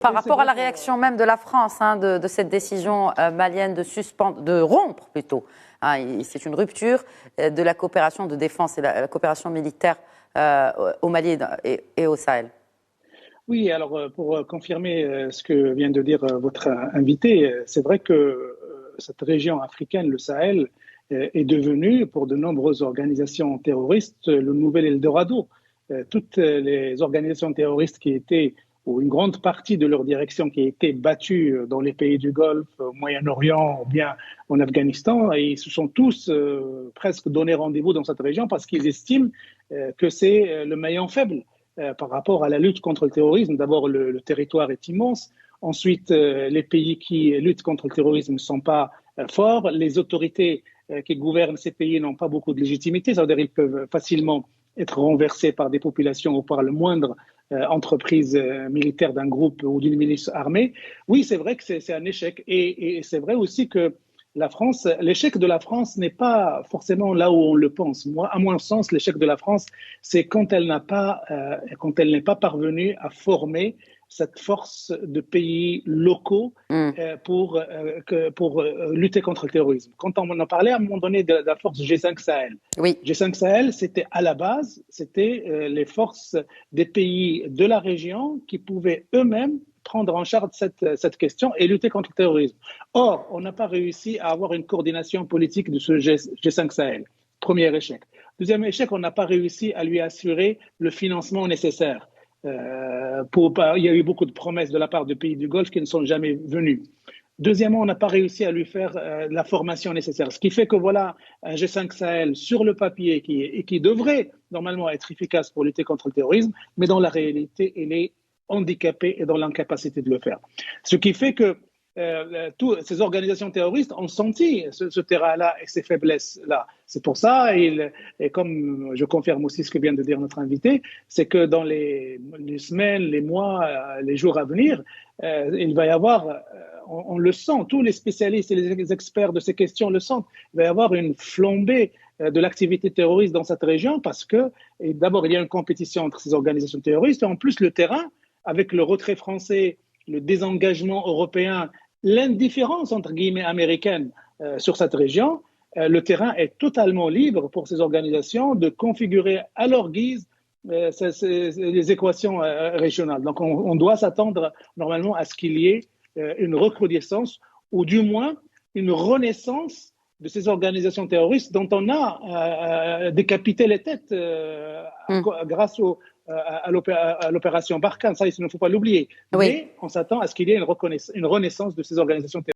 Par rapport à la réaction même de la France, de cette décision malienne de rompre plutôt. C'est une rupture de la coopération de défense et la coopération militaire au Mali et au Sahel. Oui, alors pour confirmer ce que vient de dire votre invité, c'est vrai que cette région africaine, le Sahel, est devenue pour de nombreuses organisations terroristes le nouvel Eldorado. Toutes les organisations terroristes qui étaient, ou une grande partie de leur direction qui a été battue dans les pays du Golfe, au Moyen-Orient ou bien en Afghanistan, et ils se sont tous presque donné rendez-vous dans cette région parce qu'ils estiment que c'est le maillon faible par rapport à la lutte contre le terrorisme. D'abord, le territoire est immense. Ensuite, les pays qui luttent contre le terrorisme ne sont pas forts. Les autorités qui gouvernent ces pays n'ont pas beaucoup de légitimité. C'est-à-dire qu'ils peuvent facilement être renversés par des populations ou par le moindre entreprise militaire d'un groupe ou d'une milice armée. Oui, c'est vrai que c'est un échec. Et c'est vrai aussi que l'échec de la France n'est pas forcément là où on le pense. Moi, à mon sens, l'échec de la France, c'est quand elle n'est pas parvenue à former cette force de pays locaux pour lutter contre le terrorisme. Quand on en parlait à un moment donné de la force G5 Sahel, oui. G5 Sahel, c'était à la base, c'était les forces des pays de la région qui pouvaient eux-mêmes prendre en charge cette question et lutter contre le terrorisme. Or, on n'a pas réussi à avoir une coordination politique de ce G5 Sahel. Premier échec. Deuxième échec, on n'a pas réussi à lui assurer le financement nécessaire. Il y a eu beaucoup de promesses de la part de pays du Golfe qui ne sont jamais venues. Deuxièmement, on n'a pas réussi à lui faire la formation nécessaire. Ce qui fait que voilà un G5 Sahel sur le papier qui devrait normalement être efficace pour lutter contre le terrorisme, mais dans la réalité, il est handicapé et dans l'incapacité de le faire. Ce qui fait que toutes ces organisations terroristes ont senti ce terrain-là et ces faiblesses-là. C'est pour ça, et comme je confirme aussi ce que vient de dire notre invité, c'est que dans les semaines, les mois, les jours à venir, il va y avoir, on le sent, tous les spécialistes et les experts de ces questions le sentent, il va y avoir une flambée de l'activité terroriste dans cette région parce que, d'abord, il y a une compétition entre ces organisations terroristes et en plus, le terrain, avec le retrait français, le désengagement européen, l'indifférence entre guillemets américaine sur cette région, le terrain est totalement libre pour ces organisations de configurer à leur guise les équations régionales. Donc on doit s'attendre normalement à ce qu'il y ait une recrudescence ou du moins une renaissance de ces organisations terroristes dont on a décapité les têtes grâce à l'opération Barkhane. Ça, il ne faut pas l'oublier. Oui. Mais on s'attend à ce qu'il y ait une renaissance de ces organisations terroristes.